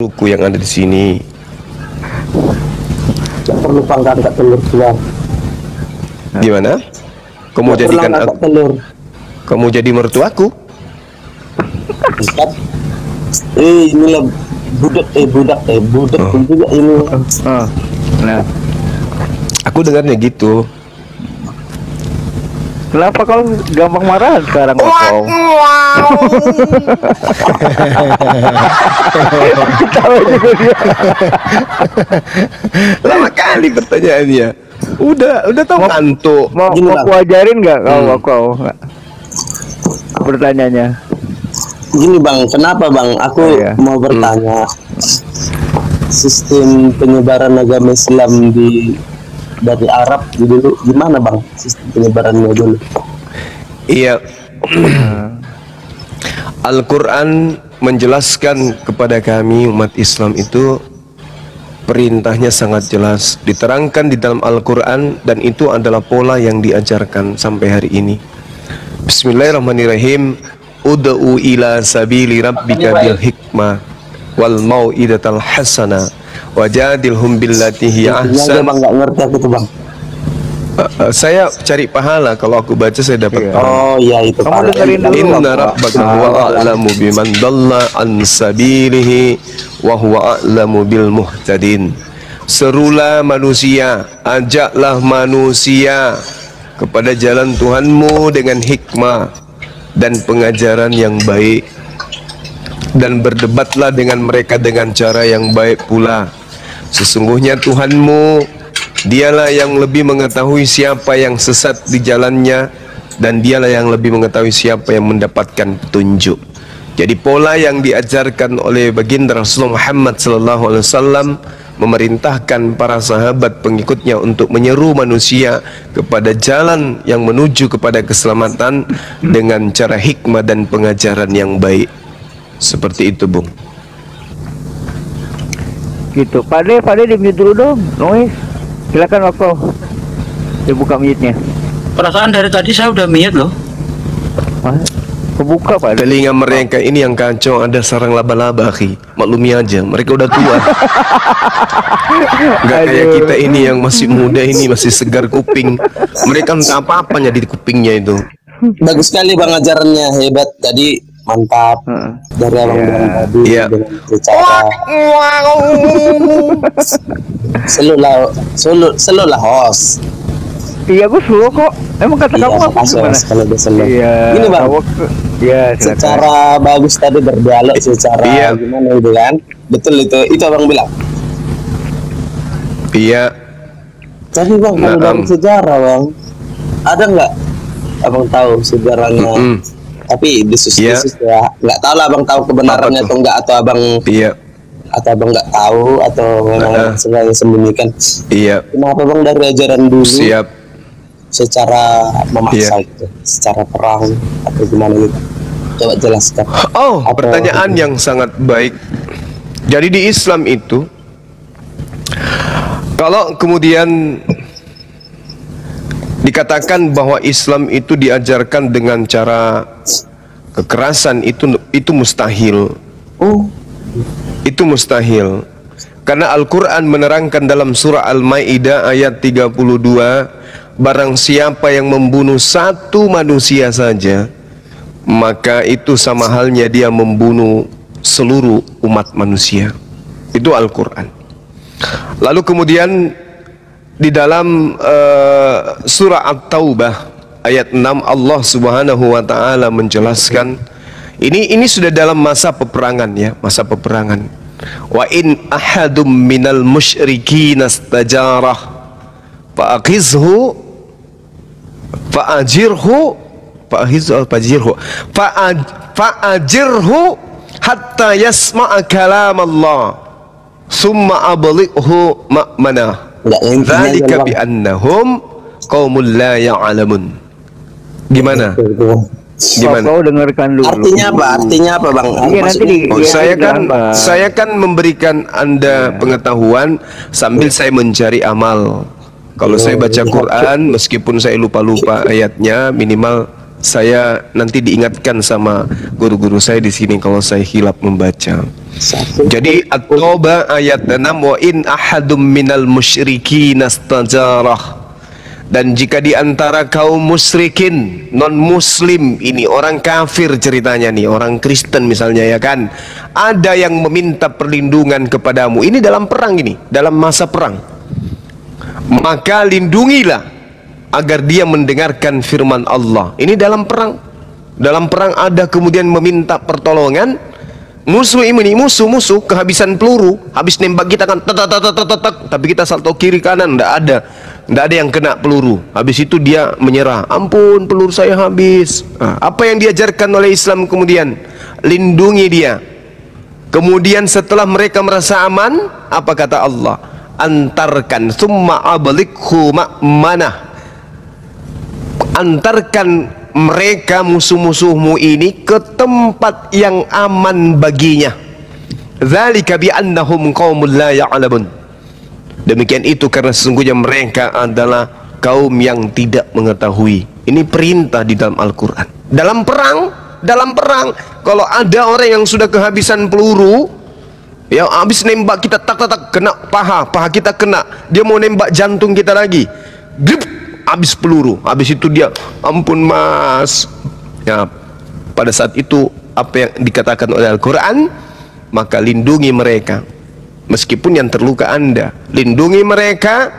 buku yang ada di sini. Gak perlu angkat telur keluar. Gimana? Kamu jadikan aku, telur. kamu jadi mertuaku? Inilah budak pun juga ini. Nah, Aku dengarnya gitu. kenapa kau gampang marah sekarang kau? Ketawa juga dia. Lama kali pertanyaannya. Udah tahu kantuk. Mau Gini, aku Bang. ajarin nggak kau pertanyaannya? Gini bang, kenapa bang? Aku Oh, iya. mau bertanya. Sistem penyebaran agama Islam dari Arab dulu gimana bang? Sistem penyebarannya dulu. Iya. Al-Quran menjelaskan kepada kami umat Islam itu perintahnya sangat jelas, diterangkan di dalam Al-Quran, dan itu adalah pola yang diajarkan sampai hari ini. Bismillahirrahmanirrahim. Ud'u ila sabili rabbika bil hikmah wal mau'idatal hasanah wajadilhum billati hiya ahsan. Bang, nggak ngerti aku tuh bang. Saya cari pahala, kalau aku baca saya dapat Iya. pahala. Oh iya itu. Kamu Pak. dengerin dulu. Inna rabbaka huwa a'lamu biman dalla an sabilihi wa huwa a'lamu bil muhtadin. Serulah manusia, ajaklah manusia kepada jalan Tuhanmu dengan hikmah dan pengajaran yang baik, dan berdebatlah dengan mereka dengan cara yang baik pula. Sesungguhnya Tuhanmu, dialah yang lebih mengetahui siapa yang sesat di jalannya, dan dialah yang lebih mengetahui siapa yang mendapatkan petunjuk. Jadi pola yang diajarkan oleh baginda Rasulullah Muhammad SAW memerintahkan para sahabat pengikutnya untuk menyeru manusia kepada jalan yang menuju kepada keselamatan dengan cara hikmah dan pengajaran yang baik. Seperti itu, Bung. Gitu. Pade di mute dulu dong. Noise. Silakan waktu. Dia buka mute-nya. Perasaan dari tadi saya udah mute loh. Kebuka Pak. Telinga mereka ini yang kacau, ada sarang laba-laba, akhi. Maklumi aja, mereka udah tua. Gak kayak kita ini yang masih muda ini, masih segar kuping. Mereka entah apa-apanya di kupingnya itu. Bagus sekali bang ajarannya, hebat tadi, mantap. Dari abang tadi Iya. dengan cara selalu lah host. Iya gue suruh kok. Emang kata kamu apa gimana? Kalau dia selalu. Iya. Ini bang, Iya. secara bagus tadi berdialog secara Iya. gimana itu kan? Betul itu abang bilang. Iya. Tapi bang, kalau dari sejarah bang, ada nggak abang tahu sejarahnya? Tapi disus-disus ya, nggak tahu lah abang tahu kebenarannya atau enggak, atau abang nggak tahu, atau memang sengaja sembunyikan. Iya. Kenapa bang dari ajaran dulu Siap. secara memaksa gitu, secara perang atau gimana gitu? Coba jelaskan. Oh, pertanyaan yang sangat baik. Jadi di Islam itu, kalau kemudian dikatakan bahwa Islam itu diajarkan dengan cara kekerasan, itu mustahil. Oh, Itu mustahil. Karena Al-Quran menerangkan dalam surah Al-Ma'idah ayat 32, barang siapa yang membunuh satu manusia saja, maka itu sama halnya dia membunuh seluruh umat manusia. Itu Al-Quran. Lalu kemudian di dalam surah At-Taubah ayat 6, Allah Subhanahu wa taala menjelaskan, ini sudah dalam masa peperangan ya, masa peperangan. Wa in ahadum minal musyrikin istajarah fa'aqizhu fa'ajirhu hatta yasma'a kalam Allah summa ablighu ma'manah dzalika bi annahum qaumul la ya'lamun. Gimana? Gimana? Kau dengarkan dulu. Artinya apa bang? Iya nanti saya kan memberikan Anda pengetahuan sambil saya mencari amal. Kalau saya baca Quran, meskipun saya lupa-lupa ayatnya, minimal saya nanti diingatkan sama guru-guru saya di sini kalau saya hilap membaca. Jadi At-Taubah ayat 6, wa in ahadum minal musyrikin astajarah. Dan jika di antara kaum musyrikin, non muslim, ini orang kafir ceritanya nih, orang Kristen misalnya ya kan, ada yang meminta perlindungan kepadamu, ini dalam perang, ini dalam masa perang, maka lindungilah agar dia mendengarkan firman Allah. Ini dalam perang. Dalam perang ada kemudian meminta pertolongan, musuh ini, musuh kehabisan peluru, habis nembak kita kan tapi kita salto kiri kanan, ndak ada yang kena peluru. Habis itu dia menyerah, ampun peluru saya habis. Apa yang diajarkan oleh Islam kemudian? Lindungi dia. Kemudian setelah mereka merasa aman, apa kata Allah? Antarkan summa ablikhu ma'manah. Antarkan mereka, musuh-musuhmu ini, ke tempat yang aman baginya. Dzalika bi annahum qaumul la ya'lamun. Demikian itu karena sesungguhnya mereka adalah kaum yang tidak mengetahui. Ini perintah di dalam Al-Quran. Dalam perang, kalau ada orang yang sudah kehabisan peluru, ya habis nembak kita tak kena paha kita kena, dia mau nembak jantung kita lagi, grip, habis peluru, habis itu dia, ampun mas. Ya, pada saat itu apa yang dikatakan oleh Al-Quran, maka lindungi mereka. Meskipun yang terluka Anda, lindungi mereka,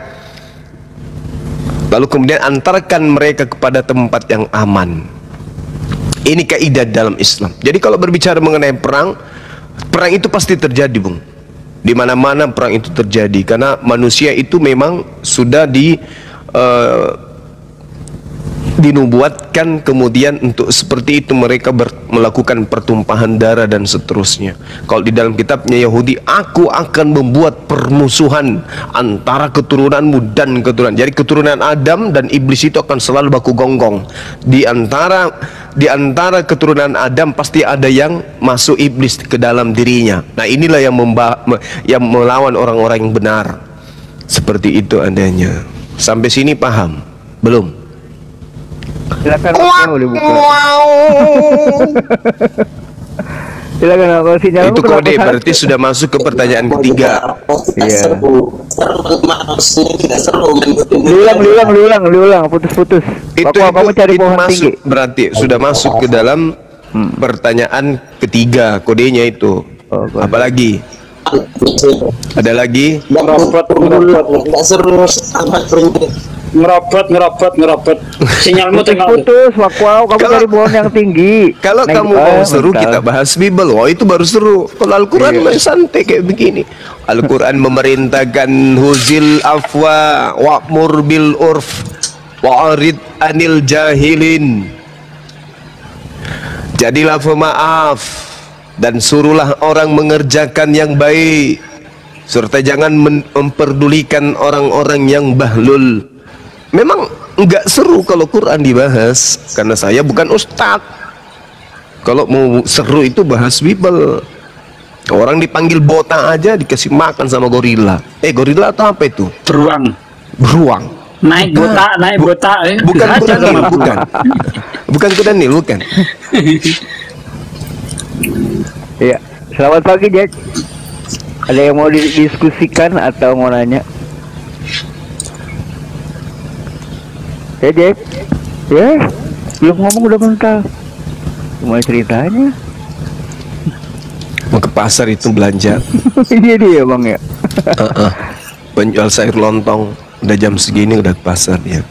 lalu kemudian antarkan mereka kepada tempat yang aman. Ini kaidah dalam Islam. Jadi kalau berbicara mengenai perang itu pasti terjadi, Bung. Di mana-mana perang itu terjadi karena manusia itu memang sudah dinubuatkan kemudian untuk seperti itu, mereka melakukan pertumpahan darah dan seterusnya. Kalau di dalam kitabnya Yahudi, aku akan membuat permusuhan antara keturunanmu dan keturunan. Jadi keturunan Adam dan iblis itu akan selalu baku gonggong. Di antara keturunan Adam pasti ada yang masuk iblis ke dalam dirinya. Nah inilah yang melawan orang-orang yang benar. Seperti itu adanya. Sampai sini paham? Belum? Silakan boleh buka. Silakan kalau sinyal itu kode berarti sudah masuk ke pertanyaan ketiga. Iya. Diulang, putus. Kamu cari pohon tinggi. Berarti sudah masuk ke dalam pertanyaan ketiga, kodenya itu. Apalagi? Ada lagi? Ngerobot. Sinyalmu putus. Kamu cari pohon yang tinggi. Kalau kamu mau seru, kita bahas Bible. Wah, itu baru seru. Kalau Al-Quran masih santai kayak begini. Al-Quran memerintahkan huzil afwa wa'mur bil urf wa'arid anil jahilin. Jadilah pemaaf dan suruhlah orang mengerjakan yang baik, serta jangan memperdulikan orang-orang yang bahlul. Memang enggak seru kalau Quran dibahas, karena saya bukan ustadz. Kalau mau seru itu bahas Bible. Orang dipanggil botak aja dikasih makan sama gorila. Gorila atau apa itu? Beruang. Naik botak. Bukan kuda nil, bukan. Bukan kuda nil, bukan. Iya. Selamat pagi, Jack. Ada yang mau didiskusikan atau mau nanya? Ya, Jack. Ya, belum ngomong udah mental. Cuma ceritanya. Mau ke pasar itu belanja. Iya dia, Bang ya. Penjual sayur lontong udah jam segini udah ke pasar dia.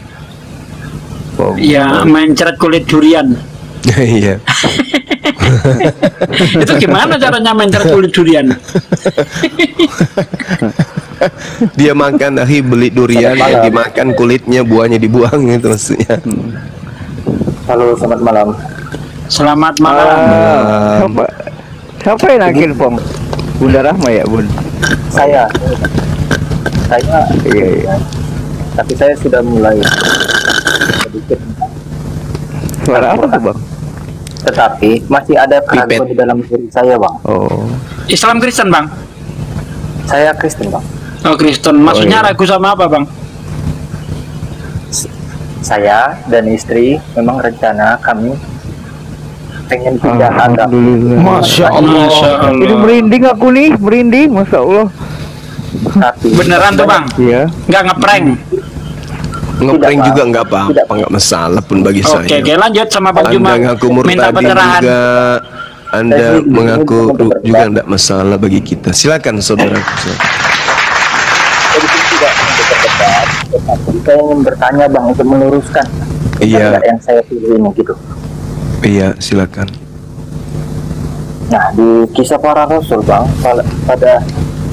Iya, mencret kulit durian. Iya. Itu gimana caranya mencret kulit durian? Dia makan, beli durian, dimakan kulitnya, buahnya dibuang, itu maksudnya. Halo, selamat malam. Selamat malam. Siapa yang nakil, Pong? Bunda Rahma ya, Bun? Saya. Iya. Tapi saya sudah mulai sedikit. Suara apa tuh, Bang? Tetapi masih ada keraguan di dalam diri saya, Bang. Oh. Islam Kristen, Bang? Saya Kristen, Bang. Oh, Kristen. Maksudnya ragu sama apa, Bang? Saya dan istri memang rencana kami pengen pindah agama. Masya Allah. Masya Allah. Ini merinding aku nih, merinding, Masya Allah. Tapi Beneran tuh bang? Iya. Nggak ngeprank? Ngeprank juga nggak apa-apa, nggak masalah pun bagi saya. Oke, lanjut sama Bang Anda Juma. ngaku Minta murtadin pencerahan. juga, Anda mengaku juga nggak masalah bagi kita. Silakan saudaraku. jadi tidak berdebat, tetapi saya ingin bertanya bang untuk meluruskan Iya. yang saya pilih ini gitu. Iya, silakan. Nah di kisah para rasul bang pada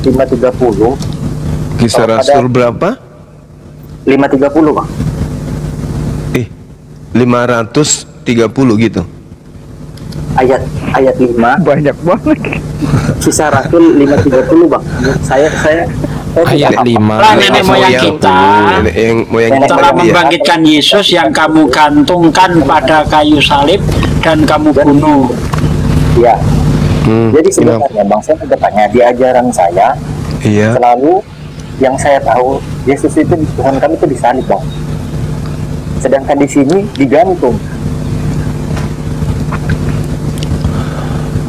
530 Kisah Kalau Rasul berapa? 530 bang. 530 gitu. Ayat 5 Banyak banget. kisah rasul 530 bang. Saya Ayat 5. Lah nenek moyang kita Nenek yang moyang kita telah ya. membangkitkan Yesus yang kamu gantungkan pada kayu salib dan kamu bunuh. ya. Jadi kenapa? sebenarnya bang saya bertanya di ajaran saya Iya. selalu yang saya tahu Yesus itu Tuhan kami itu disalib bang. Sedangkan di sini digantung.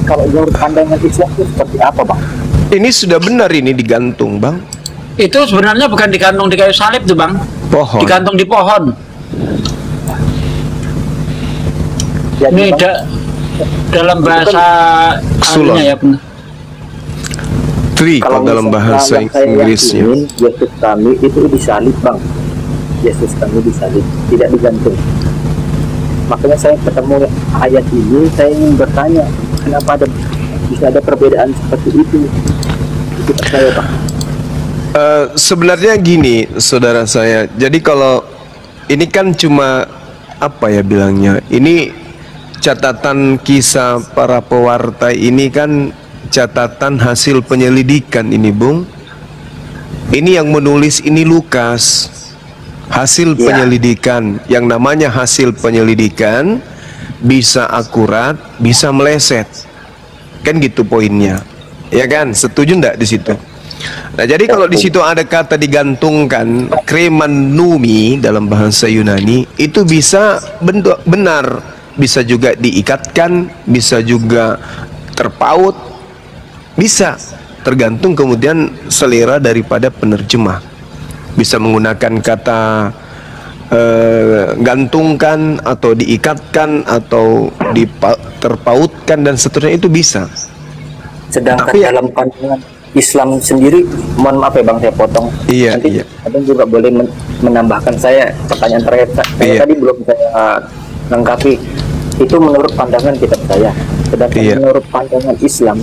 Kalau menurut pandangan Islam itu seperti apa bang? Ini sudah benar ini digantung, Bang. Itu sebenarnya bukan digantung di kayu salib tuh bang, Pohon. digantung di pohon. Jadi, Ini bang, dalam bahasa Sulon. anunya ya benar. Tree kalau dalam misalnya bahasa yang saya Inggrisnya. yakinin, Yesus kami itu disalib bang. Yesus kami disalib, tidak digantung. Makanya saya ketemu ayat ini, saya ingin bertanya, kenapa bisa ada perbedaan seperti itu? Itu saya bang. Sebenarnya gini, saudara saya. Jadi kalau ini kan cuma apa ya bilangnya? Ini catatan kisah para pewarta ini kan catatan hasil penyelidikan ini, Bung. Ini yang menulis ini Lukas. Hasil penyelidikan, yang namanya hasil penyelidikan bisa akurat, bisa meleset. Kan gitu poinnya. Ya kan? Setuju enggak di situ? Nah, jadi kalau di situ ada kata digantungkan, kremanumi dalam bahasa Yunani, itu bisa benar, bisa juga diikatkan, bisa juga terpaut, bisa tergantung kemudian selera daripada penerjemah. Bisa menggunakan kata gantungkan atau diikatkan atau terpautkan dan seterusnya, itu bisa. Sedangkan Tapi dalam pandangan Islam sendiri, mohon maaf ya bang saya potong. Iya, Nanti iya. abang juga boleh menambahkan saya pertanyaan terakhir. Saya Iya. tadi belum saya lengkapi. Itu menurut pandangan kitab saya. Sedangkan Iya. menurut pandangan Islam,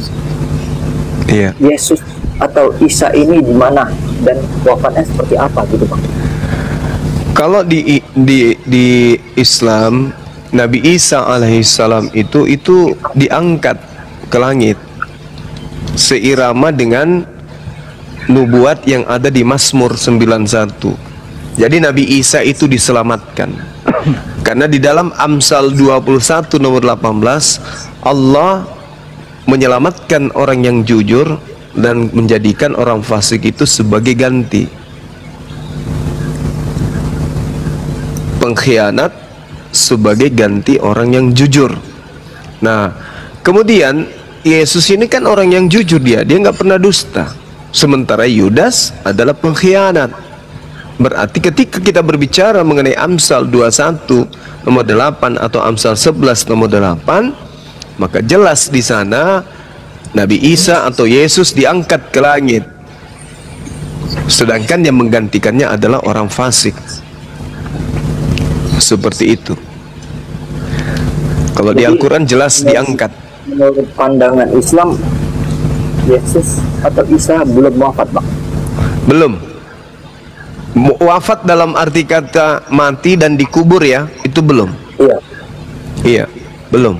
Iya. Yesus atau Isa ini di mana dan wafatnya seperti apa gitu bang? Kalau di Islam, Nabi Isa alaihissalam itu diangkat ke langit seirama dengan nubuat yang ada di Mazmur 91. Jadi Nabi Isa itu diselamatkan. Karena di dalam Amsal 21 nomor 18, Allah menyelamatkan orang yang jujur dan menjadikan orang fasik itu sebagai ganti. Pengkhianat sebagai ganti orang yang jujur. Nah, kemudian Yesus ini kan orang yang jujur, dia nggak pernah dusta. Sementara Yudas adalah pengkhianat. Berarti ketika kita berbicara mengenai Amsal 21 nomor 8 atau Amsal 11 nomor 8, maka jelas di sana Nabi Isa atau Yesus diangkat ke langit. Sedangkan yang menggantikannya adalah orang fasik. Seperti itu. Kalau di Al-Quran jelas diangkat. Menurut pandangan Islam, Yesus atau Isa belum wafat bang? Belum. Wafat dalam arti kata mati dan dikubur ya, itu belum. Iya. Iya, belum.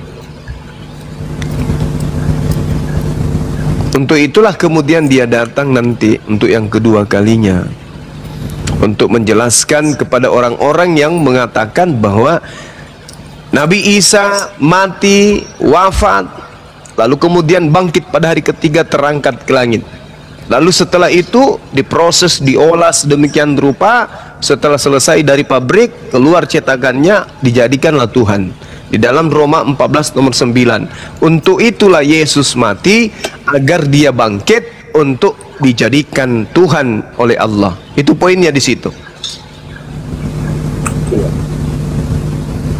Untuk itulah kemudian dia datang nanti untuk yang kedua kalinya, untuk menjelaskan kepada orang-orang yang mengatakan bahwa Nabi Isa mati, wafat, lalu kemudian bangkit pada hari ketiga, terangkat ke langit. Lalu setelah itu diproses, diolah sedemikian rupa, setelah selesai dari pabrik, keluar cetakannya, dijadikanlah Tuhan. Di dalam Roma 14 nomor 9. Untuk itulah Yesus mati agar dia bangkit untuk dijadikan Tuhan oleh Allah. Itu poinnya di situ. Iya.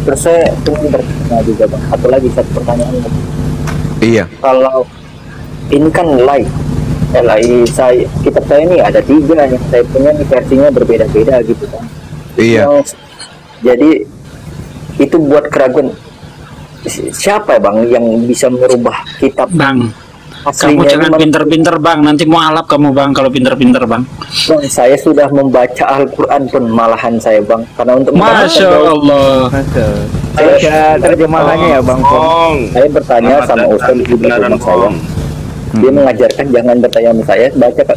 Terus saya ingin bertanya juga Bang, satu lagi satu pertanyaan. Iya. Kalau ini kan live, saya kitab saya ini ada 3 yang saya punya nih, versinya berbeda-beda gitu kan. Iya. Jadi itu buat keraguan siapa Bang yang bisa merubah kitab Bang, aslinya? kamu jangan pinter-pinter Bang, nanti mau alap kamu Bang kalau pinter-pinter Bang. Bang, saya sudah membaca Al-Quran pun malahan saya Bang, karena untuk Masya Allah. Baca terjemahannya ya Bang Pong. Saya bertanya sama Ustaz di rumah saya. Dia mengajarkan jangan bertanya sama saya,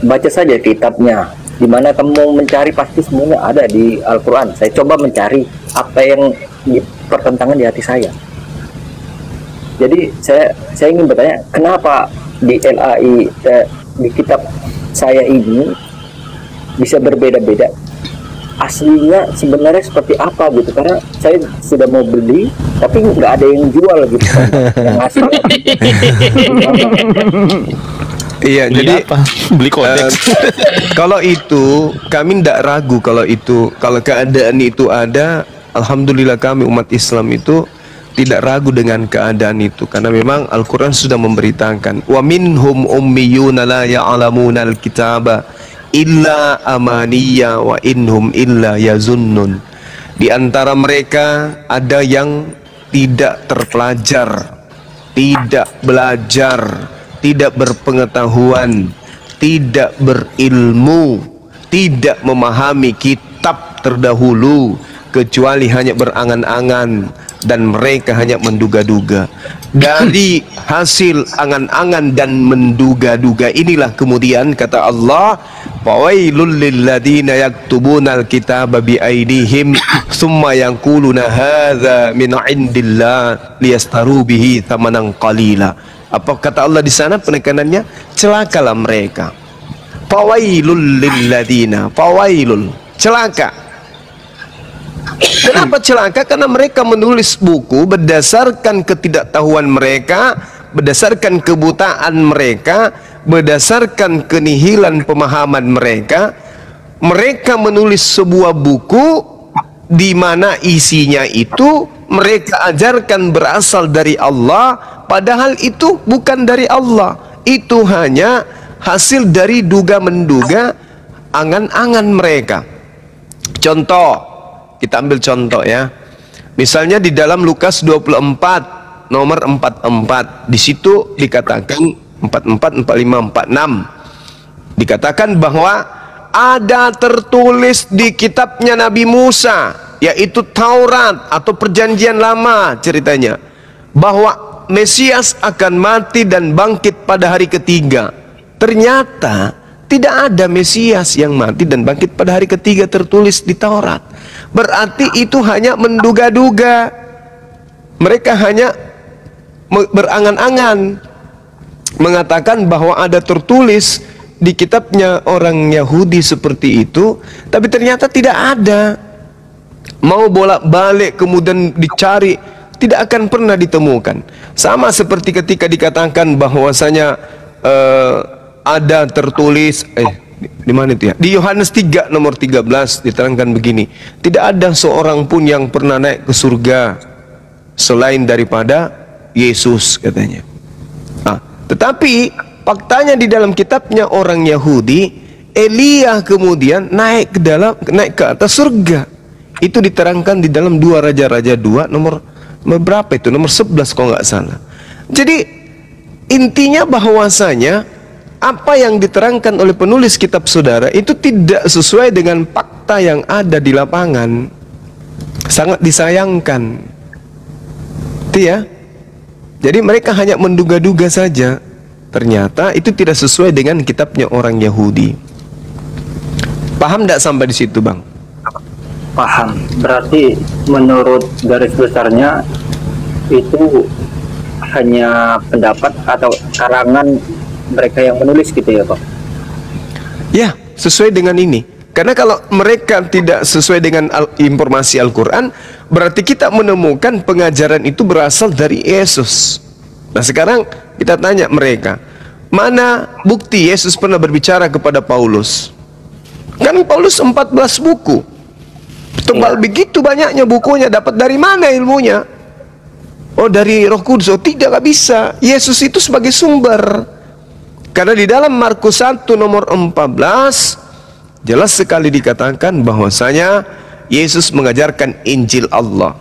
baca saja kitabnya. Di mana kamu mencari pasti semuanya ada di Al-Quran. Saya coba mencari apa yang pertentangan di hati saya. Jadi saya ingin bertanya, kenapa di LAI di kitab saya ini bisa berbeda-beda? Aslinya sebenarnya seperti apa gitu? Karena saya sudah mau beli, tapi nggak ada yang jual gitu. Yang ngasih. Iya, Beli jadi apa? Beli kodeks. Kalau itu kami tidak ragu, kalau keadaan itu ada, alhamdulillah kami umat Islam itu tidak ragu dengan keadaan itu, karena memang Al-Quran sudah memberitakan wa minhum ummiyuna la ya'lamuna al-kitaba illa amaniya wa inhum illa yazunnun. Di antara mereka ada yang tidak terpelajar, tidak belajar, tidak berpengetahuan, tidak berilmu, tidak memahami kitab terdahulu, kecuali hanya berangan-angan, dan mereka hanya menduga-duga. Dari hasil angan-angan dan menduga-duga inilah kemudian kata Allah, fawailul lilladzina yaktubunal kitaba biaidihim summa yaquluna hadza min indillah liyastaru bihi thamanan qalila. Apa kata Allah di sana penekanannya? Celakalah mereka. Fawailul lilladzina, fawailul, celaka. Kenapa celaka? Karena mereka menulis buku berdasarkan ketidaktahuan mereka, berdasarkan kebutaan mereka, berdasarkan kenihilan pemahaman mereka. Mereka menulis sebuah buku di mana isinya itu mereka ajarkan berasal dari Allah, padahal itu bukan dari Allah. Itu hanya hasil dari duga-menduga, angan-angan mereka. Contoh, kita ambil contoh ya. Misalnya di dalam Lukas 24 nomor 44, di situ dikatakan 44, 45, 46. Dikatakan bahwa ada tertulis di kitabnya Nabi Musa, yaitu Taurat atau Perjanjian Lama ceritanya, bahwa Mesias akan mati dan bangkit pada hari ketiga. Ternyata tidak ada Mesias yang mati dan bangkit pada hari ketiga tertulis di Taurat. Berarti itu hanya menduga-duga. Mereka hanya berangan-angan, mengatakan bahwa ada tertulis di kitabnya orang Yahudi seperti itu, tapi ternyata tidak ada. Mau bolak-balik kemudian dicari, tidak akan pernah ditemukan. Sama seperti ketika dikatakan bahwasanya ada tertulis di mana itu ya? Di Yohanes 3 nomor 13 diterangkan begini, tidak ada seorang pun yang pernah naik ke surga selain daripada Yesus, katanya. Tetapi faktanya di dalam kitabnya orang Yahudi, Elia kemudian naik ke atas surga. Itu diterangkan di dalam 2 Raja-Raja 2 nomor berapa itu? Nomor 11 kalau nggak salah. Jadi intinya bahwasanya apa yang diterangkan oleh penulis kitab saudara itu tidak sesuai dengan fakta yang ada di lapangan. Sangat disayangkan. Itu ya. Jadi mereka hanya menduga-duga saja. Ternyata itu tidak sesuai dengan kitabnya orang Yahudi. Paham tidak sampai di situ, Bang? Paham. Berarti menurut garis besarnya itu hanya pendapat atau karangan mereka yang menulis gitu ya, Pak? Ya, sesuai dengan ini. Karena kalau mereka tidak sesuai dengan informasi Al-Quran, berarti kita menemukan pengajaran itu berasal dari Yesus. Nah sekarang kita tanya mereka, mana bukti Yesus pernah berbicara kepada Paulus? Kan Paulus 14 buku, tebal begitu banyaknya bukunya, dapat dari mana ilmunya? Oh dari Roh Kudus. Oh tidak, gak bisa. Yesus itu sebagai sumber. Karena di dalam Markus 1 nomor 14 jelas sekali dikatakan bahwasanya Yesus mengajarkan Injil Allah.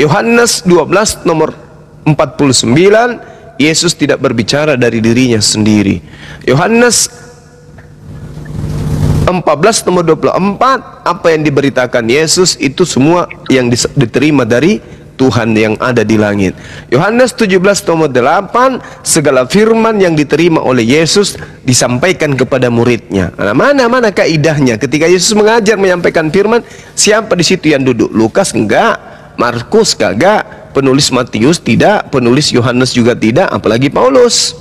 Yohanes 12 nomor 49, Yesus tidak berbicara dari dirinya sendiri. Yohanes 14 nomor 24, apa yang diberitakan Yesus itu semua yang diterima dari Tuhan yang ada di langit. Yohanes 17 nomor 8, segala firman yang diterima oleh Yesus disampaikan kepada muridnya. Nah, mana kaidahnya ketika Yesus mengajar menyampaikan firman, siapa di situ yang duduk? Lukas enggak, Markus kagak, penulis Matius tidak, penulis Yohanes juga tidak, apalagi Paulus.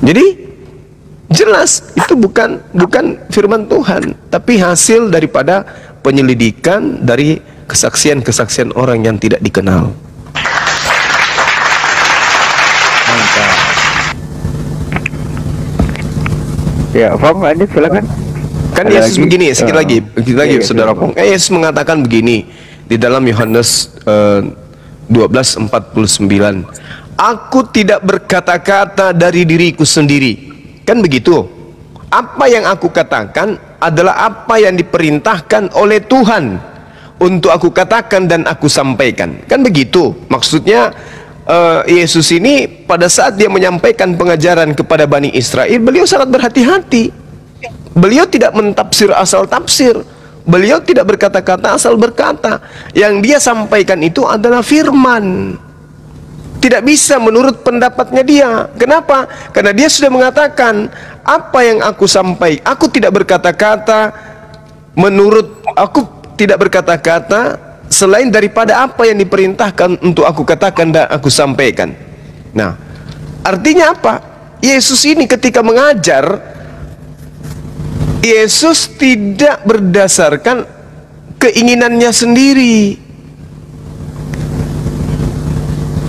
Jadi jelas itu bukan firman Tuhan, tapi hasil daripada penyelidikan dari kesaksian-kesaksian orang yang tidak dikenal. Mantap. Ya, Fong, lanjut silakan. Kan Ada Yesus lagi? begini, sedikit lagi Iya, Saudara Fong. Yesus mengatakan begini di dalam Yohanes 12:49. Aku tidak berkata-kata dari diriku sendiri. Kan begitu. Apa yang aku katakan adalah apa yang diperintahkan oleh Tuhan untuk aku katakan dan aku sampaikan. Kan begitu. Maksudnya Yesus ini pada saat dia menyampaikan pengajaran kepada Bani Israel, beliau sangat berhati-hati. Beliau tidak mentafsir asal tafsir. Beliau tidak berkata-kata asal berkata. Yang dia sampaikan itu adalah firman. Tidak bisa menurut pendapatnya dia. Kenapa? Karena dia sudah mengatakan, apa yang aku sampaikan, aku tidak berkata-kata menurut, aku tidak berkata-kata selain daripada apa yang diperintahkan untuk aku katakan dan aku sampaikan. Nah, artinya apa? Yesus ini ketika mengajar, Yesus tidak berdasarkan keinginannya sendiri.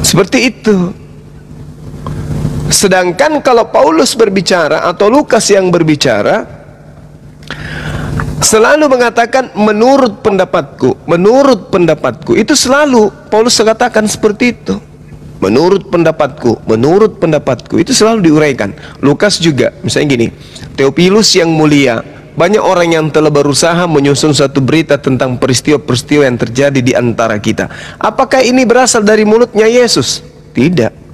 Seperti itu. Sedangkan kalau Paulus berbicara atau Lukas yang berbicara, selalu mengatakan menurut pendapatku. Itu selalu Paulus katakan seperti itu. Menurut pendapatku. Itu selalu diuraikan. Lukas juga, misalnya gini, Theophilus yang mulia, banyak orang yang telah berusaha menyusun satu berita tentang peristiwa-peristiwa yang terjadi di antara kita. Apakah ini berasal dari mulutnya Yesus? Tidak.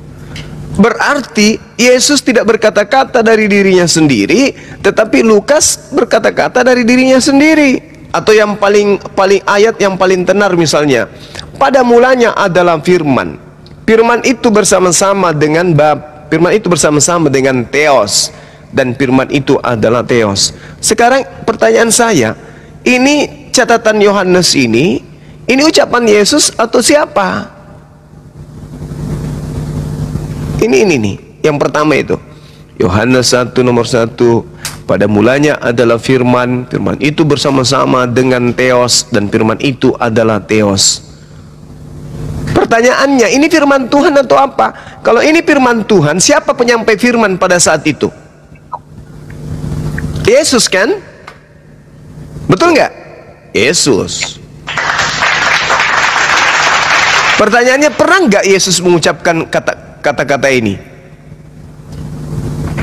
Berarti Yesus tidak berkata-kata dari dirinya sendiri, tetapi Lukas berkata-kata dari dirinya sendiri. Atau yang paling ayat yang paling tenar misalnya, pada mulanya adalah firman. Firman itu bersama-sama dengan bab. Firman itu bersama-sama dengan Theos. Dan firman itu adalah Theos. Sekarang pertanyaan saya, ini catatan Yohanes ini ucapan Yesus atau siapa? Ini nih, yang pertama itu Yohanes 1 nomor 1, pada mulanya adalah firman, firman itu bersama-sama dengan Theos, dan firman itu adalah Theos. Pertanyaannya, ini firman Tuhan atau apa? Kalau ini firman Tuhan, siapa penyampai firman pada saat itu? Yesus kan? Betul nggak? Yesus. Pertanyaannya, pernah nggak Yesus mengucapkan kata-kata ini?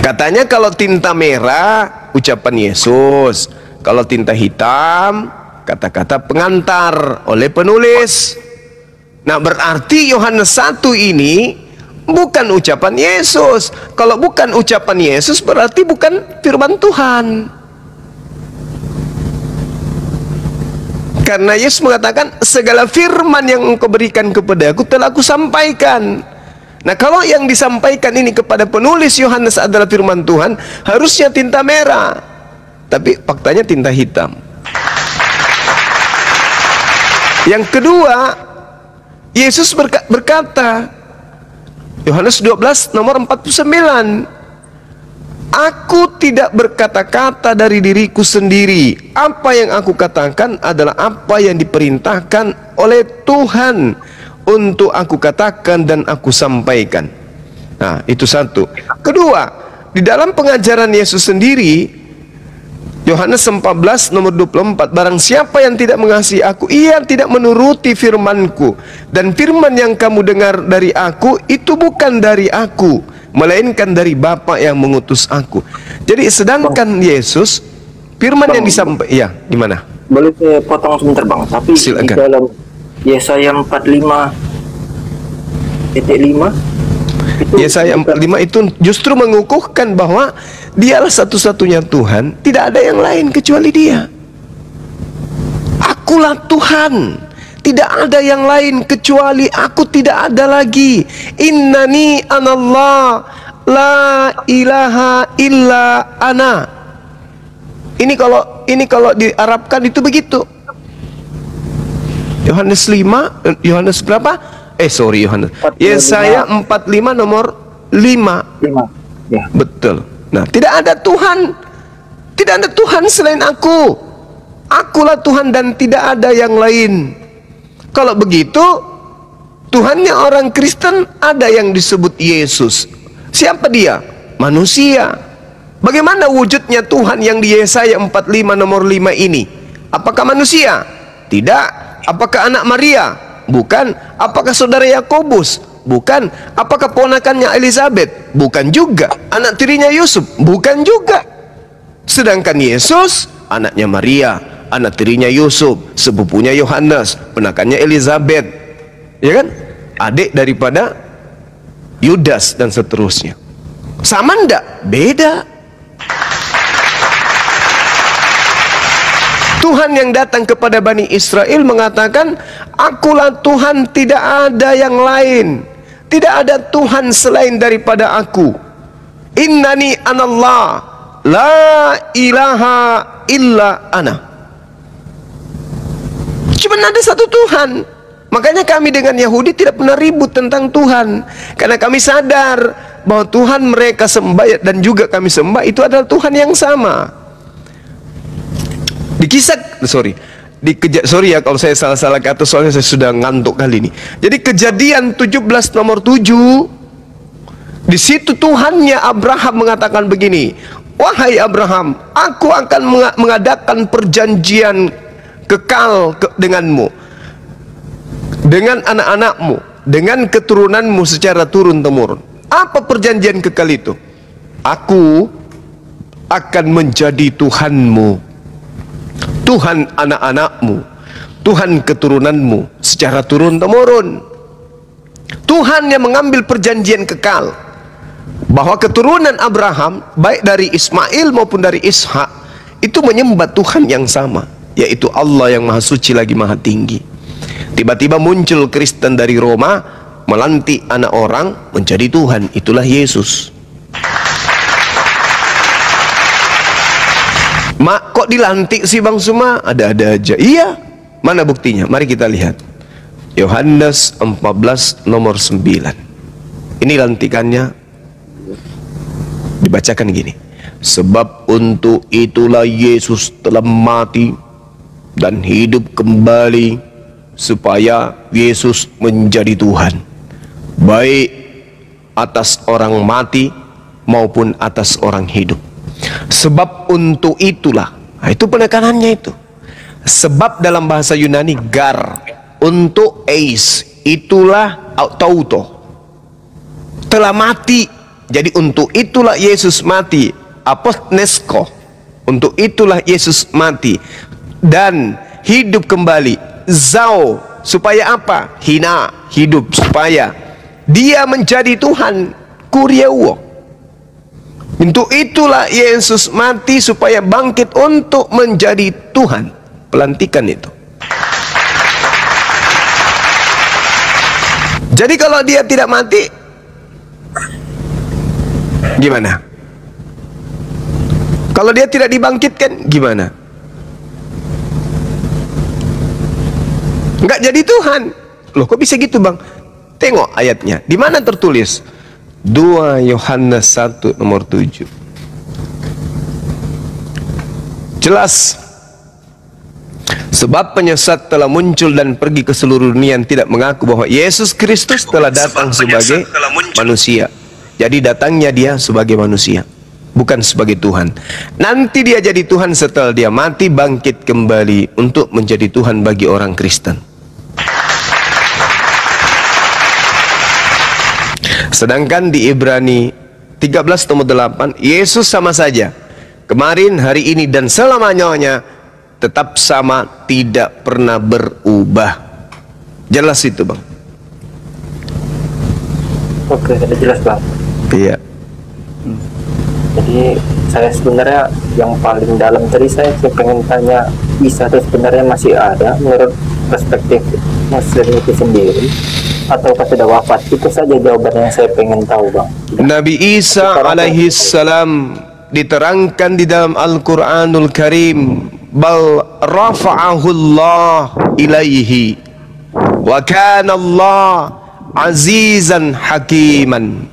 Katanya kalau tinta merah ucapan Yesus, kalau tinta hitam kata-kata pengantar oleh penulis. Nah, berarti Yohanes 1 ini bukan ucapan Yesus. Kalau bukan ucapan Yesus, berarti bukan firman Tuhan. Karena Yesus mengatakan, segala firman yang engkau berikan kepada aku telah aku sampaikan. Nah, kalau yang disampaikan ini kepada penulis Yohanes adalah firman Tuhan, harusnya tinta merah. Tapi faktanya tinta hitam. Yang kedua, Yesus berkata, Yohanes 12 nomor 49, Aku tidak berkata-kata dari diriku sendiri. Apa yang aku katakan adalah apa yang diperintahkan oleh Tuhan untuk aku katakan dan aku sampaikan. Nah, itu satu. Kedua, di dalam pengajaran Yesus sendiri, Yohanes 14 nomor 24, barang siapa yang tidak mengasihi aku, ia tidak menuruti firmanku, dan firman yang kamu dengar dari aku itu bukan dari aku, melainkan dari Bapa yang mengutus aku. Jadi sedangkan Yesus, firman yang disampaikan, ya gimana? Boleh saya potong sebentar Bang, tapi silakan. Di dalam Yesaya 45:5 Yesaya 45 itu justru mengukuhkan bahwa Dialah satu-satunya Tuhan, tidak ada yang lain kecuali Dia. Akulah Tuhan, tidak ada yang lain kecuali Aku, tidak ada lagi. Innani anallah, la ilaha illa ana. Ini kalau diarabkan itu begitu. Yohanes 5, Yohanes berapa? Yohanes. Yesaya 45 nomor 5. Ya. Betul. Nah, tidak ada Tuhan. Tidak ada Tuhan selain Aku. Akulah Tuhan dan tidak ada yang lain. Kalau begitu, Tuhannya orang Kristen ada yang disebut Yesus. Siapa Dia? Manusia. Bagaimana wujudnya Tuhan yang di Yesaya 45 nomor 5 ini? Apakah manusia? Tidak. Apakah anak Maria? Bukan. Apakah saudara Yakobus? Bukan. Apakah ponakannya Elizabeth? Bukan juga. Anak tirinya Yusuf? Bukan juga. Sedangkan Yesus, anaknya Maria, anak tirinya Yusuf, sepupunya Yohanes, ponakannya Elizabeth, ya kan? Adik daripada Yudas dan seterusnya. Sama ndak? Beda. Tuhan yang datang kepada Bani Israel mengatakan, Akulah Tuhan, tidak ada yang lain. Tidak ada Tuhan selain daripada Aku. Innani anallah, la ilaha illa ana. Cuma ada satu Tuhan. Makanya kami dengan Yahudi tidak pernah ribut tentang Tuhan, karena kami sadar bahwa Tuhan mereka sembah dan juga kami sembah itu adalah Tuhan yang sama. Sorry ya kalau saya salah-salah kata, soalnya saya sudah ngantuk kali ini. Jadi Kejadian 17 nomor 7, di situ Tuhannya Abraham mengatakan begini, wahai Abraham, aku akan mengadakan perjanjian kekal denganmu, dengan anak-anakmu, dengan keturunanmu secara turun-temurun. Apa perjanjian kekal itu? Aku akan menjadi Tuhanmu, Tuhan anak-anakmu, Tuhan keturunanmu secara turun-temurun. Tuhan yang mengambil perjanjian kekal bahwa keturunan Abraham, baik dari Ismail maupun dari Ishak, itu menyembah Tuhan yang sama, yaitu Allah yang Maha Suci lagi Maha Tinggi. Tiba-tiba muncul Kristen dari Roma, melantik anak orang menjadi Tuhan, itulah Yesus. Mak, kok dilantik sih Bang Suma? Ada-ada aja. Iya. Mana buktinya? Mari kita lihat. Yohanes 14 nomor 9. Ini lantikannya. Dibacakan gini. Sebab untuk itulah Yesus telah mati dan hidup kembali, supaya Yesus menjadi Tuhan, baik atas orang mati maupun atas orang hidup. Sebab untuk itulah, nah itu penekanannya itu. Sebab dalam bahasa Yunani gar, untuk eis, itulah auto, telah mati. Jadi untuk itulah Yesus mati, apotnesko, untuk itulah Yesus mati dan hidup kembali. Zao, supaya apa? Hina, hidup, supaya Dia menjadi Tuhan. Kuriawo. Untuk itulah Yesus mati, supaya bangkit untuk menjadi Tuhan. Pelantikan itu. Jadi kalau Dia tidak mati, gimana? Kalau Dia tidak dibangkitkan, gimana? Enggak jadi Tuhan. Loh, kok bisa gitu Bang? Tengok ayatnya. Di mana tertulis? 2 Yohanes 1 nomor 7. Jelas. Sebab penyesat telah muncul dan pergi ke seluruh dunia yang tidak mengaku bahwa Yesus Kristus telah datang sebagai manusia. Jadi datangnya dia sebagai manusia, bukan sebagai Tuhan. Nanti dia jadi Tuhan setelah dia mati, bangkit kembali untuk menjadi Tuhan bagi orang Kristen. Sedangkan di Ibrani 13 nomor 8, Yesus sama saja kemarin, hari ini, dan selamanya, tetap sama, tidak pernah berubah. Jelas itu, Bang. Oke, jelas, Bang. Iya. Jadi saya sebenarnya yang paling dalam tadi saya pengen tanya, Isa itu sebenarnya masih ada menurut perspektif Muslim itu sendiri, ataukah sudah wafat? Itu saja jawabannya yang saya pengen tahu, Bang. Nabi Isa alaihi salam diterangkan di dalam Al-Quranul Karim, bal rafa'ahu Allah ilaihi wa kana Allah azizan hakiman.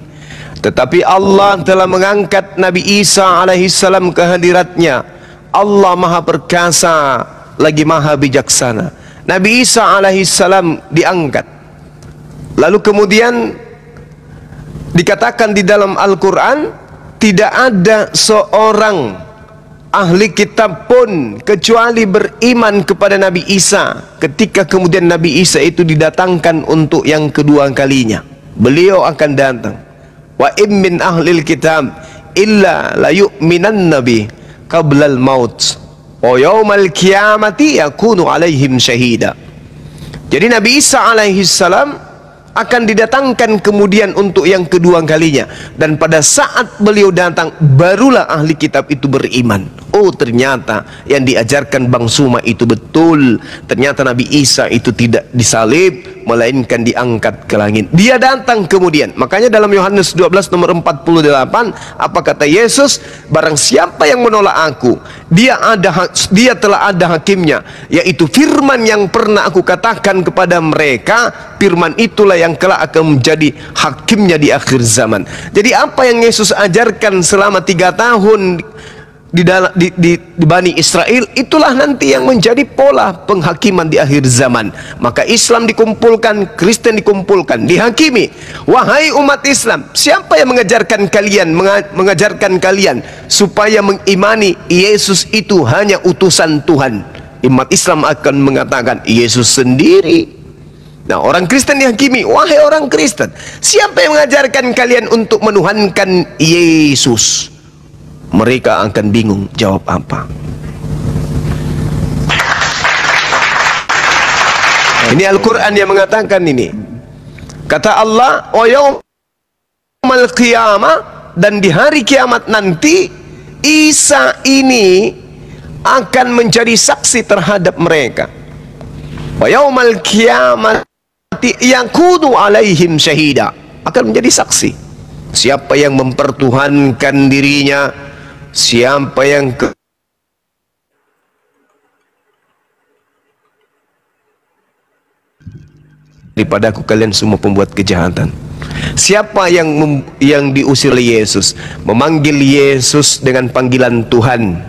Tetapi Allah telah mengangkat Nabi Isa alaihi salam ke hadiratnya. Allah maha perkasa lagi maha bijaksana. Nabi Isa alaihi salam diangkat. Lalu kemudian dikatakan di dalam Al-Quran, tidak ada seorang ahli kitab pun kecuali beriman kepada Nabi Isa ketika kemudian Nabi Isa itu didatangkan untuk yang kedua kalinya. Beliau akan datang. Wa im min ahlil kitab illa la yu'minan nabi qablal maut wa yaumal qiyamati yakunu alaihim syahida. Jadi Nabi Isa alaihi salam akan didatangkan kemudian untuk yang kedua kalinya, dan pada saat beliau datang barulah ahli kitab itu beriman. Oh, ternyata yang diajarkan Bang Suma itu betul. Ternyata Nabi Isa itu tidak disalib, melainkan diangkat ke langit. Dia datang kemudian. Makanya dalam Yohanes 12 nomor 48, apa kata Yesus? Barang siapa yang menolak aku, dia telah ada hakimnya, yaitu firman yang pernah aku katakan kepada mereka. Firman itulah yang kelak akan menjadi hakimnya di akhir zaman. Jadi apa yang Yesus ajarkan selama 3 tahun di Bani Israel, itulah nanti yang menjadi pola penghakiman di akhir zaman. Maka Islam dikumpulkan, Kristen dikumpulkan, dihakimi. Wahai umat Islam, siapa yang mengajarkan kalian supaya mengimani Yesus itu hanya utusan Tuhan? Umat Islam akan mengatakan Yesus sendiri. Nah, orang Kristen dihakimi. Wahai orang Kristen, siapa yang mengajarkan kalian untuk menuhankan Yesus? Mereka akan bingung jawab apa. Ini Al-Quran yang mengatakan ini. Kata Allah, wa yaumal qiyamah, dan di hari kiamat nanti Isa ini akan menjadi saksi terhadap mereka. Wa yaumal qiyamati yakunu alaihim syahida, akan menjadi saksi. Siapa yang mempertuhankan dirinya, siapa yang daripadaku kalian semua pembuat kejahatan. Siapa yang diusir oleh Yesus, memanggil Yesus dengan panggilan Tuhan,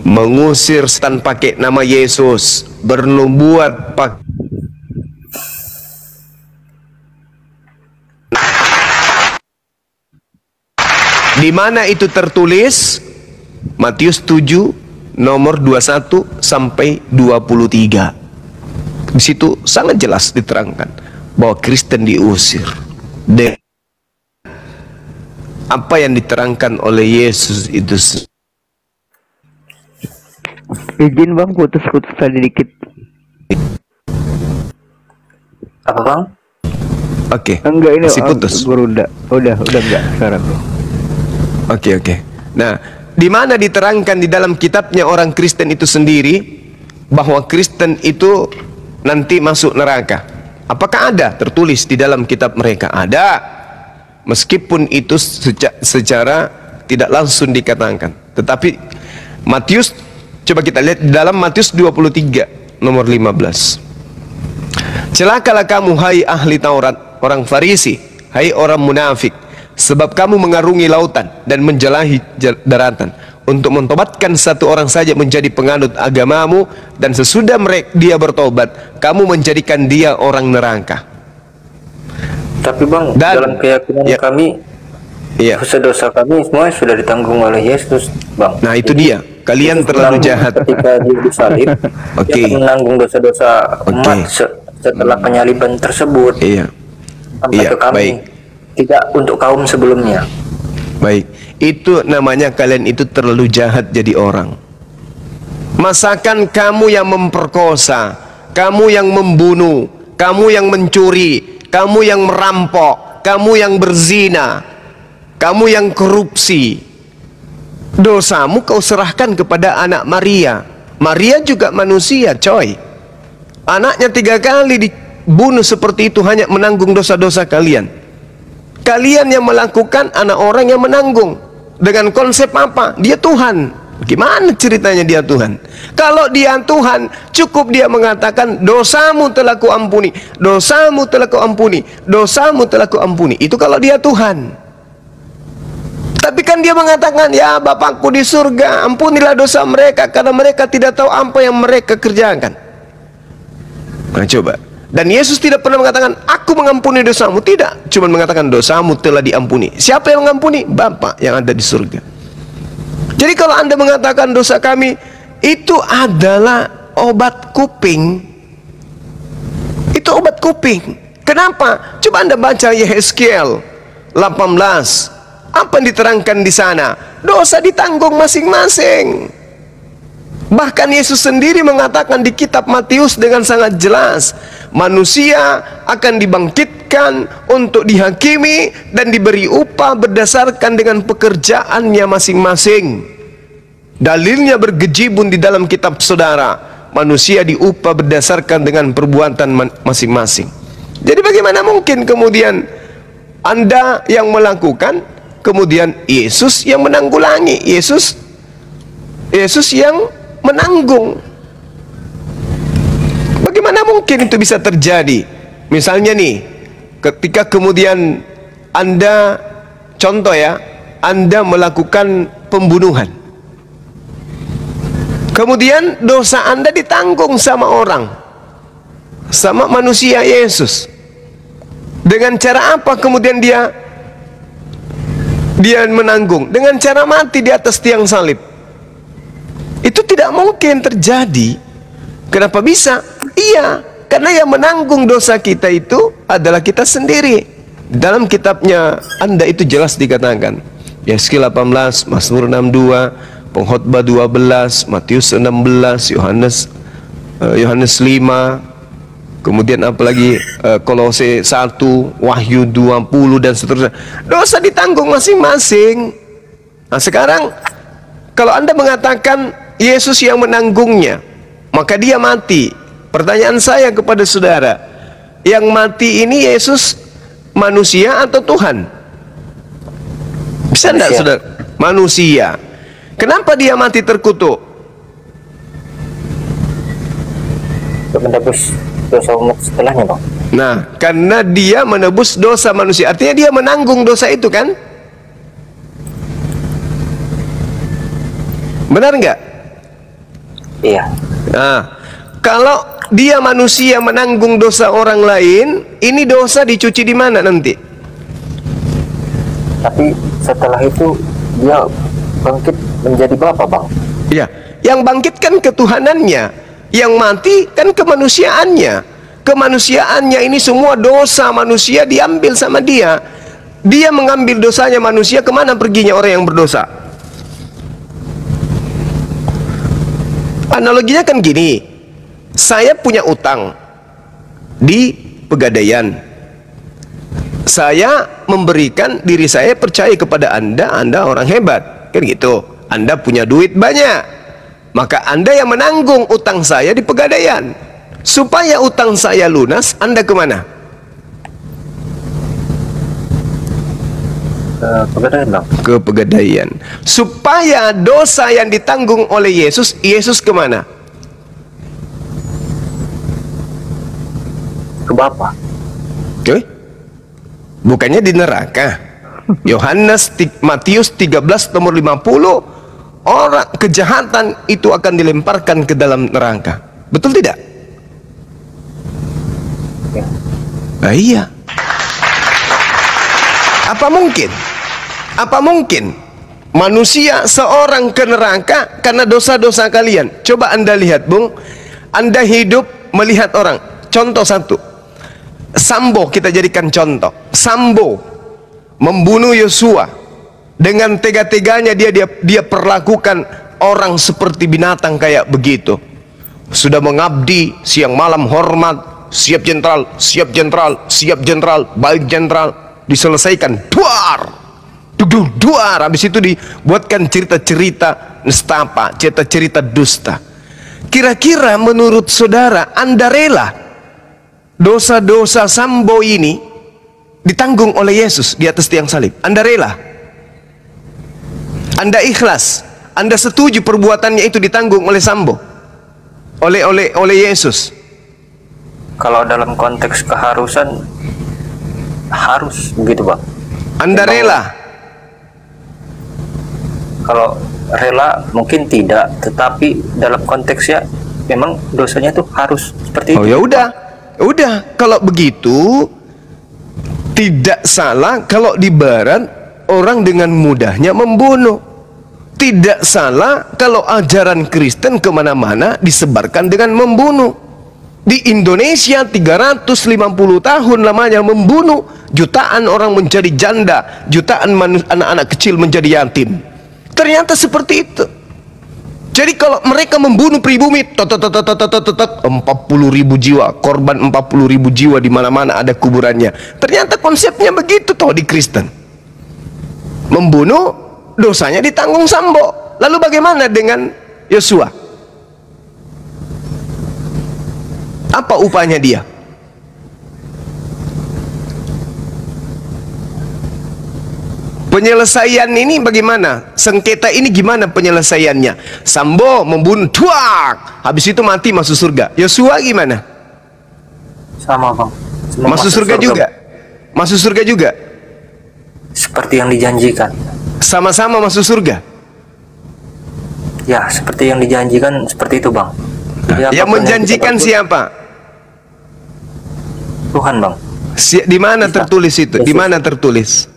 mengusir setan pakai nama Yesus, bernubuat pakai di mana itu tertulis? Matius 7 nomor 21 sampai 23. Di situ sangat jelas diterangkan bahwa Kristen diusir. Dan apa yang diterangkan oleh Yesus itu. Izin Bang, putus-putus tadi dikit. Apa, Bang? Oke. Enggak, ini masih putus. Udah enggak sekarang. Oke. Nah, di mana diterangkan di dalam kitabnya orang Kristen itu sendiri bahwa Kristen itu nanti masuk neraka? Apakah ada tertulis di dalam kitab mereka? Ada, meskipun itu secara tidak langsung dikatakan. Tetapi Matius, coba kita lihat di dalam Matius 23 nomor 15. Celakalah kamu hai ahli Taurat, orang Farisi, hai orang munafik, sebab kamu mengarungi lautan dan menjelahi daratan untuk mentobatkan satu orang saja menjadi penganut agamamu, dan sesudah dia bertobat, kamu menjadikan dia orang neraka. Tapi Bang, dalam keyakinan kami, dosa-dosa kami semua sudah ditanggung oleh Yesus, Bang. Nah itu dia, kalian terlalu jahat. Ketika dia disalib, dia akan menanggung dosa-dosa umat setelah penyaliban tersebut. Sampai ke kami, tidak untuk kaum sebelumnya. Baik, itu namanya kalian itu terlalu jahat jadi orang. Masakan kamu yang memperkosa, kamu yang membunuh, kamu yang mencuri, kamu yang merampok, kamu yang berzina, kamu yang korupsi, dosamu kau serahkan kepada anak Maria. Maria juga manusia, coy. Anaknya 3 kali dibunuh seperti itu hanya menanggung dosa-dosa kalian. Kalian yang melakukan, anak orang yang menanggung. Dengan konsep apa? Dia Tuhan. Gimana ceritanya dia Tuhan? Kalau dia Tuhan, cukup dia mengatakan dosamu telah kuampuni, dosamu telah kuampuni, dosamu telah kuampuni. Itu kalau dia Tuhan. Tapi kan dia mengatakan, ya Bapakku di surga, ampunilah dosa mereka karena mereka tidak tahu apa yang mereka kerjakan. Nah coba. Dan Yesus tidak pernah mengatakan, aku mengampuni dosamu. Tidak, cuma mengatakan dosamu telah diampuni. Siapa yang mengampuni? Bapa yang ada di surga. Jadi kalau Anda mengatakan dosa kami, itu adalah obat kuping. Itu obat kuping. Kenapa? Coba Anda baca Yehezkiel 18. Apa yang diterangkan di sana? Dosa ditanggung masing-masing. Bahkan Yesus sendiri mengatakan di kitab Matius dengan sangat jelas, manusia akan dibangkitkan untuk dihakimi dan diberi upah berdasarkan dengan pekerjaannya masing-masing. Dalilnya bergejibun di dalam kitab saudara. Manusia diupah berdasarkan dengan perbuatan masing-masing. Jadi bagaimana mungkin kemudian Anda yang melakukan, kemudian Yesus yang menanggulangi, Yesus yang menanggung? Bagaimana mungkin itu bisa terjadi? Misalnya nih, ketika kemudian Anda, contoh ya, Anda melakukan pembunuhan, kemudian dosa Anda ditanggung sama orang, sama manusia Yesus. Dengan cara apa kemudian dia menanggung? Dengan cara mati di atas tiang salib. Itu tidak mungkin terjadi. Kenapa bisa? Iya, karena yang menanggung dosa kita itu adalah kita sendiri. Dalam kitabnya Anda itu jelas dikatakan, Yehezkiel 18, Mazmur 62, Pengkhotbah 12, Matius 16, Yohanes 5, kemudian apalagi Kolose 1, Wahyu 20 dan seterusnya. Dosa ditanggung masing-masing. Nah sekarang kalau Anda mengatakan Yesus yang menanggungnya, maka dia mati. Pertanyaan saya kepada saudara, yang mati ini Yesus manusia atau Tuhan? Bisa enggak saudara? Manusia. Kenapa dia mati terkutuk? Untuk menebus dosa umat setelahnya, Bang. Nah, karena dia menebus dosa manusia, artinya dia menanggung dosa itu kan? Benar enggak? Iya. Nah, kalau dia manusia menanggung dosa orang lain, ini dosa dicuci di mana nanti? Tapi setelah itu dia bangkit menjadi Bapa, Bang. Iya, yang bangkit kan ketuhanannya, yang mati kan kemanusiaannya. Kemanusiaannya ini semua dosa manusia diambil sama dia. Dia mengambil dosanya manusia, kemana perginya orang yang berdosa? Analoginya kan gini, saya punya utang di Pegadaian. Saya memberikan diri saya, percaya kepada Anda orang hebat, kan gitu. Anda punya duit banyak, maka Anda yang menanggung utang saya di Pegadaian. Supaya utang saya lunas, Anda kemana? Pegadaian, Bang. Ke Pegadaian. Supaya dosa yang ditanggung oleh Yesus, Yesus kemana? Ke Bapa. Oke? Bukannya di neraka. Matius 13 nomor 50, orang kejahatan itu akan dilemparkan ke dalam neraka. Betul tidak? Ya. Nah, iya. Apa mungkin? Apa mungkin manusia seorang ke neraka karena dosa-dosa kalian? Coba Anda lihat, Bung. Anda hidup melihat orang. Contoh satu. Sambo kita jadikan contoh. Sambo membunuh Yosua. Dengan tega-teganya dia perlakukan orang seperti binatang kayak begitu. Sudah mengabdi siang malam hormat, siap jenderal, siap jenderal, siap jenderal, baik jenderal, diselesaikan duar, duar. Habis itu dibuatkan cerita-cerita nestapa, cerita-cerita dusta. Kira-kira menurut saudara, Anda rela dosa-dosa Sambo ini ditanggung oleh Yesus di atas tiang salib? Anda rela? Anda ikhlas? Anda setuju perbuatannya itu ditanggung oleh Sambo? Oleh Yesus? Kalau dalam konteks keharusan harus begitu, Bang. Anda rela? Kalau rela mungkin tidak, tetapi dalam konteksnya memang dosanya tuh harus seperti itu. Oh ya udah, kalau begitu tidak salah kalau di barat orang dengan mudahnya membunuh. Tidak salah kalau ajaran Kristen kemana-mana disebarkan dengan membunuh. Di Indonesia 350 tahun lamanya membunuh. Jutaan orang menjadi janda, jutaan anak-anak kecil menjadi yatim. Ternyata seperti itu. Jadi kalau mereka membunuh pribumi, 40.000 jiwa, korban 40.000 jiwa di mana-mana ada kuburannya. Ternyata konsepnya begitu toh di Kristen. Membunuh, dosanya ditanggung Sambo. Lalu bagaimana dengan Yosua? Apa upahnya dia? Penyelesaian ini bagaimana? Sengketa ini gimana penyelesaiannya? Sambo membunuh, duak, habis itu mati masuk surga. Yosua gimana? Sama, Bang. Masuk surga juga? Masuk surga juga? Seperti yang dijanjikan. Sama-sama masuk surga? Ya, seperti yang dijanjikan, seperti itu, Bang. Ya, yang menjanjikan siapa? Tuhan, Bang. Di mana tertulis itu? Di mana tertulis?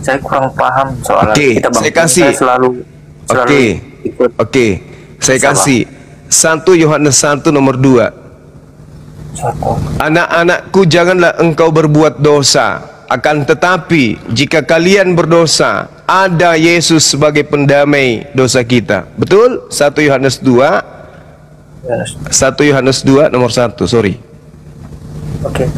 Saya kurang paham soal kita, Bang. Saya kasih. Saya selalu ikut. Saya kasih 1 Yohanes 1 nomor 2. Anak-anakku, janganlah engkau berbuat dosa. Akan tetapi jika kalian berdosa, ada Yesus sebagai pendamai dosa kita. Betul? 1 Yohanes 2. 1 Yohanes 2 nomor 1. Sorry. Oke.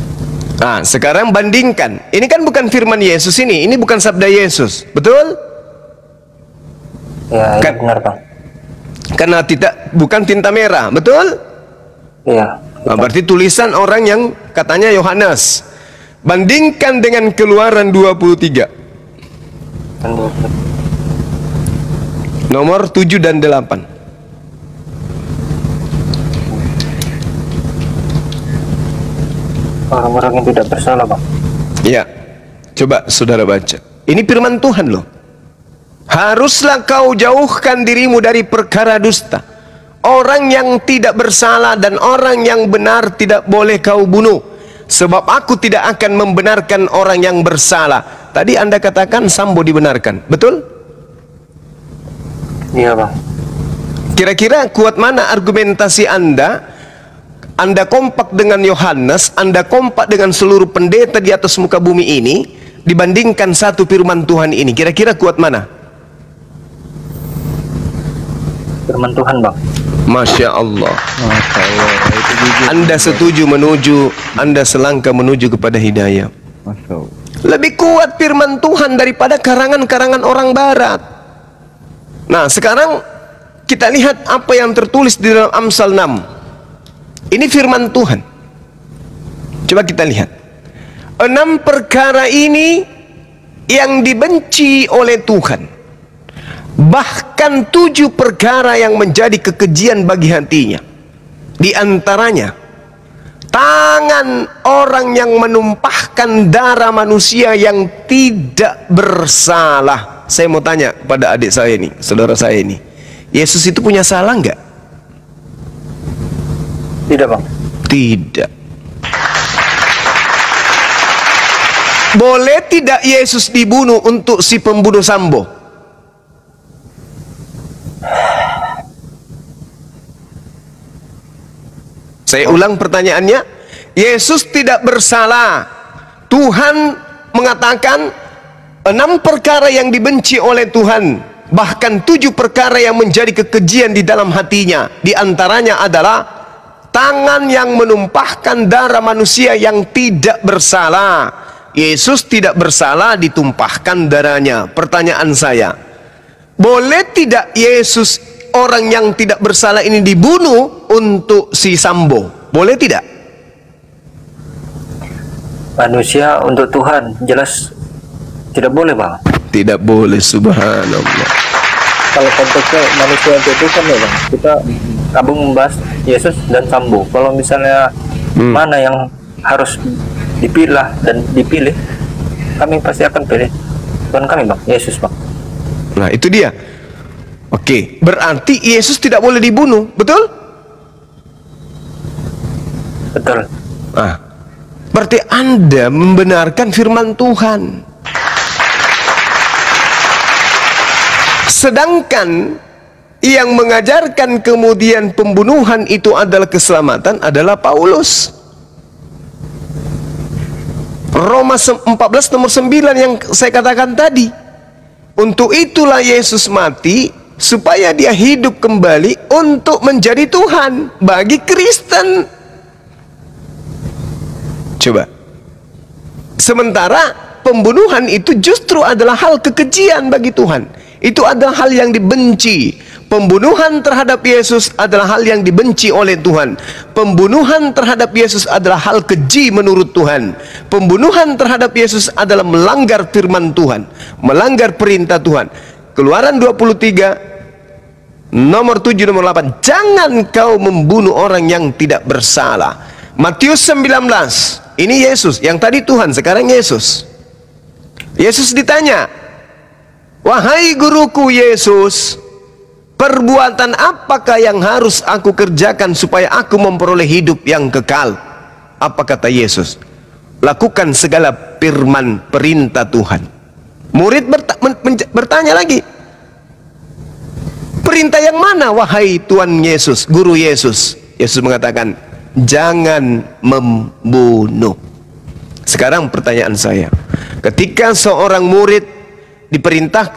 Nah, sekarang bandingkan. Ini kan bukan firman Yesus ini bukan sabda Yesus. Betul? Ya, kan, benar, Bang. Karena bukan tinta merah. Betul? Iya. Nah, berarti tulisan orang yang katanya Yohanes. Bandingkan dengan Keluaran 23. Nomor 7 dan 8. Orang-orang yang tidak bersalah, Bang. Ya, coba saudara baca. Ini firman Tuhan loh. Haruslah kau jauhkan dirimu dari perkara dusta. Orang yang tidak bersalah dan orang yang benar tidak boleh kau bunuh. Sebab aku tidak akan membenarkan orang yang bersalah. Tadi Anda katakan Sambo dibenarkan, betul? Iya, Bang. Kira-kira kuat mana argumentasi Anda? Anda kompak dengan Yohanes, Anda kompak dengan seluruh pendeta di atas muka bumi ini, dibandingkan satu firman Tuhan ini. Kira-kira kuat mana? Firman Tuhan, Bang. Masya Allah. Masya Allah. Itu jujur. Anda setuju Anda selangkah menuju kepada hidayah. Masya Allah. Lebih kuat firman Tuhan daripada karangan-karangan orang barat. Nah, sekarang kita lihat apa yang tertulis di dalam Amsal 6. Ini firman Tuhan. Coba kita lihat. 6 perkara ini yang dibenci oleh Tuhan. Bahkan 7 perkara yang menjadi kekejian bagi hatinya. Di antaranya, tangan orang yang menumpahkan darah manusia yang tidak bersalah. Saya mau tanya pada adik saya nih, saudara saya ini, Yesus itu punya salah nggak? Tidak bang. Tidak. Boleh tidak Yesus dibunuh untuk si pembunuh Sambo? Saya ulang pertanyaannya. Yesus tidak bersalah. Tuhan mengatakan 6 perkara yang dibenci oleh Tuhan, bahkan 7 perkara yang menjadi kekejian di dalam hatinya. Di antaranya adalah tangan yang menumpahkan darah manusia yang tidak bersalah. Yesus tidak bersalah ditumpahkan darahnya. Pertanyaan saya, boleh tidak Yesus, orang yang tidak bersalah ini, dibunuh untuk si Sambo? Boleh tidak? Manusia untuk Tuhan jelas tidak boleh bang. Tidak boleh, subhanallah. Kalau konteksnya manusia untuk Tuhan ya bang, kita kabung membahas Yesus dan Sambo. Kalau misalnya mana yang harus dipilah dan dipilih, kami pasti akan pilih Tuhan kami bang, Yesus bang. Nah itu dia. Oke, berarti Yesus tidak boleh dibunuh, betul? Betul. Nah, berarti Anda membenarkan firman Tuhan. Sedangkan yang mengajarkan kemudian pembunuhan itu adalah keselamatan adalah Paulus. Roma 14 nomor 9 yang saya katakan tadi. Untuk itulah Yesus mati, supaya dia hidup kembali untuk menjadi Tuhan bagi Kristen. Coba. Sementara pembunuhan itu justru adalah hal kekejian bagi Tuhan. Itu adalah hal yang dibenci. Pembunuhan terhadap Yesus adalah hal yang dibenci oleh Tuhan. Pembunuhan terhadap Yesus adalah hal keji menurut Tuhan. Pembunuhan terhadap Yesus adalah melanggar firman Tuhan, melanggar perintah Tuhan. Keluaran 23 nomor 7 nomor 8, jangan kau membunuh orang yang tidak bersalah. Matius 19, ini Yesus, yang tadi Tuhan, sekarang Yesus. Yesus ditanya, wahai guruku Yesus, perbuatan apakah yang harus aku kerjakan supaya aku memperoleh hidup yang kekal? Apa kata Yesus? Lakukan segala firman perintah Tuhan. Murid bertanya lagi, perintah yang mana wahai Tuhan Yesus, guru Yesus? Yesus mengatakan, jangan membunuh. Sekarang pertanyaan saya, ketika seorang murid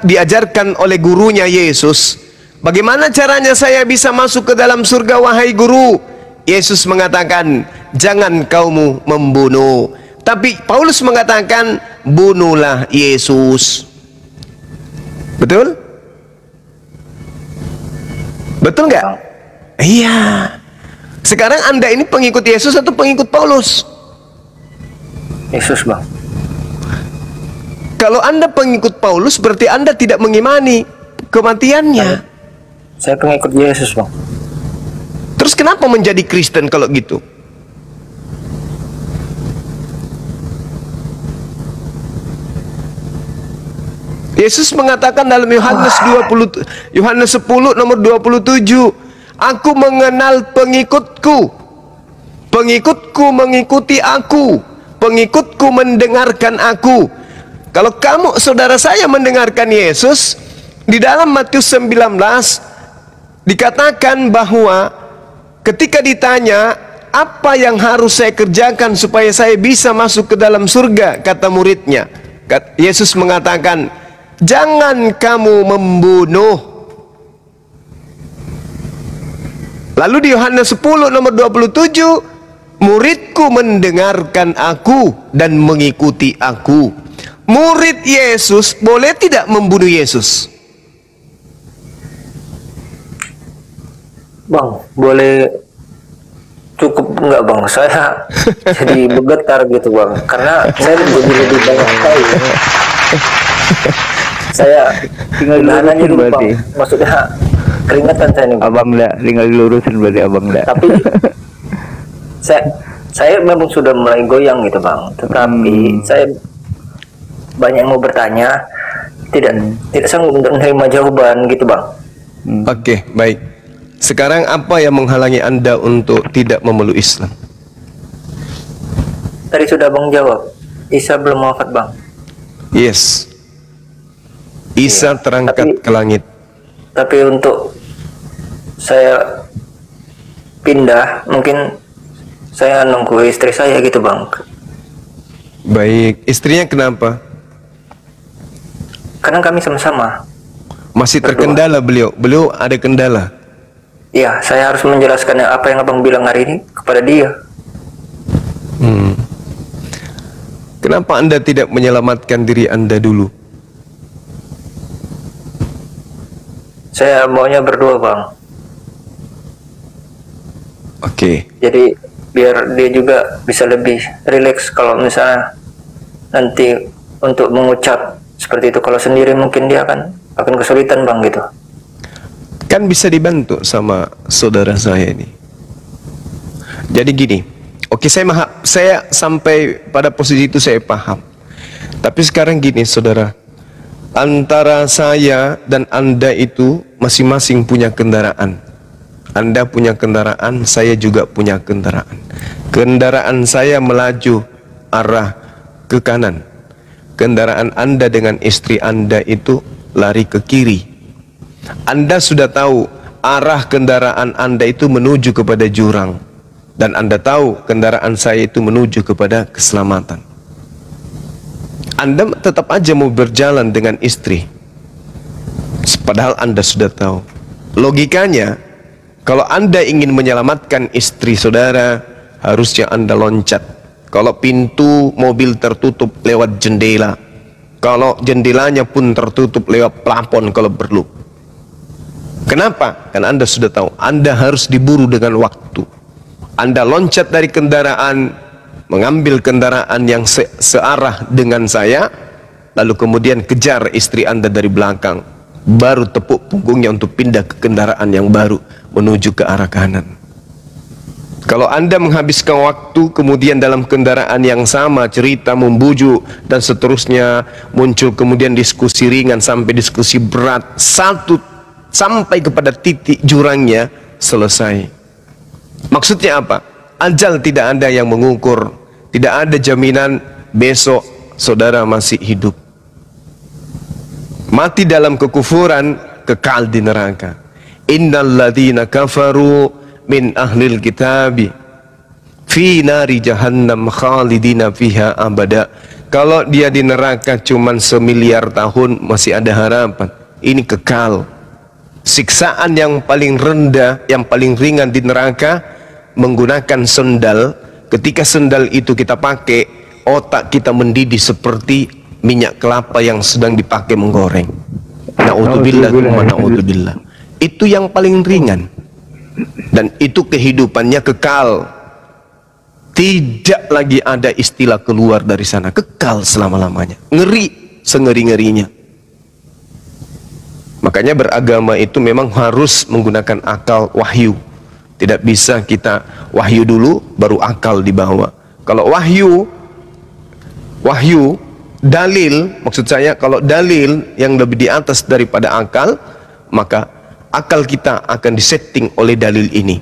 diajarkan oleh gurunya Yesus, bagaimana caranya saya bisa masuk ke dalam surga wahai guru? Yesus mengatakan, jangan kamu membunuh. Tapi Paulus mengatakan, bunuhlah Yesus. Betul? Betul nggak? Iya. Sekarang Anda ini pengikut Yesus atau pengikut Paulus? Yesus bang. Kalau Anda pengikut Paulus, berarti Anda tidak mengimani kematiannya. Saya pengikut Yesus bang. Terus kenapa menjadi Kristen kalau gitu? Yesus mengatakan dalam Yohanes 10 nomor 27, aku mengenal pengikutku, pengikutku mengikuti aku, pengikutku mendengarkan aku. Kalau kamu, saudara saya, mendengarkan Yesus, di dalam Matius 19 dikatakan bahwa ketika ditanya, apa yang harus saya kerjakan supaya saya bisa masuk ke dalam surga, kata muridnya, Yesus mengatakan, jangan kamu membunuh. Lalu di Yohanes 10 nomor 27, muridku mendengarkan aku dan mengikuti aku. Murid Yesus boleh tidak membunuh Yesus? Bang, boleh cukup enggak bang? Saya jadi bergetar gitu bang, karena saya jadi lebih banyak tahu. Saya tinggal dilurusin berarti. Maksudnya keringatan saya nih. Abang enggak, tinggal dilurusin berarti abang enggak. Tapi saya memang sudah mulai goyang gitu bang. Tetapi saya banyak yang mau bertanya, tidak sanggup untuk menerima jawaban gitu bang. Oke, baik. Sekarang apa yang menghalangi Anda untuk tidak memeluk Islam? Tadi sudah bang jawab, Isa belum wafat bang. Yes. Isa terangkat ke langit. Tapi untuk saya pindah, mungkin saya nunggu istri saya gitu bang. Baik, istrinya kenapa? Karena kami sama-sama. Masih terkendala beliau. Beliau ada kendala. Iya, saya harus menjelaskan apa yang abang bilang hari ini kepada dia. Kenapa Anda tidak menyelamatkan diri Anda dulu? Saya maunya berdua bang. Oke. Jadi biar dia juga bisa lebih rileks kalau misalnya nanti untuk mengucap seperti itu. Kalau sendiri mungkin dia akan kesulitan bang gitu. Kan bisa dibantu sama saudara saya ini. Jadi gini, oke, saya sampai pada posisi itu saya paham. Tapi sekarang gini saudara, antara saya dan Anda itu masing-masing punya kendaraan. Anda punya kendaraan, saya juga punya kendaraan. Kendaraan saya melaju arah ke kanan. Kendaraan Anda dengan istri Anda itu lari ke kiri. Anda sudah tahu arah kendaraan Anda itu menuju kepada jurang, dan Anda tahu kendaraan saya itu menuju kepada keselamatan. Anda tetap aja mau berjalan dengan istri, padahal Anda sudah tahu. Logikanya, kalau Anda ingin menyelamatkan istri saudara, harusnya Anda loncat. Kalau pintu mobil tertutup, lewat jendela. Kalau jendelanya pun tertutup, lewat plafon kalau perlu. Kenapa? Karena Anda sudah tahu Anda harus diburu dengan waktu. Anda loncat dari kendaraan, mengambil kendaraan yang searah dengan saya, lalu kemudian kejar istri Anda dari belakang, baru tepuk punggungnya untuk pindah ke kendaraan yang baru menuju ke arah kanan. Kalau Anda menghabiskan waktu, kemudian dalam kendaraan yang sama cerita, membujuk dan seterusnya, muncul kemudian diskusi ringan sampai diskusi berat, sampai kepada titik jurangnya selesai. Maksudnya apa? Ajal tidak ada yang mengukur, tidak ada jaminan besok saudara masih hidup. Mati dalam kekufuran, kekal di neraka. Innal ladzina kafaru min ahlil kitabi fi nari jahannam khalidina fiha abada. Kalau dia di neraka cuman 1 miliar tahun, masih ada harapan. Ini kekal. Siksaan yang paling rendah, yang paling ringan di neraka, menggunakan sendal. Ketika sendal itu kita pakai, otak kita mendidih seperti minyak kelapa yang sedang dipakai menggoreng. Na'udzubillah, na'udzubillah. Itu yang paling ringan. Dan itu kehidupannya kekal. Tidak lagi ada istilah keluar dari sana. Kekal selama-lamanya. Ngeri, sengeri-ngerinya. Makanya beragama itu memang harus menggunakan akal wahyu. Tidak bisa kita wahyu dulu baru akal dibawa. Kalau wahyu dalil, maksud saya kalau dalil yang lebih di atas daripada akal, maka akal kita akan disetting oleh dalil ini.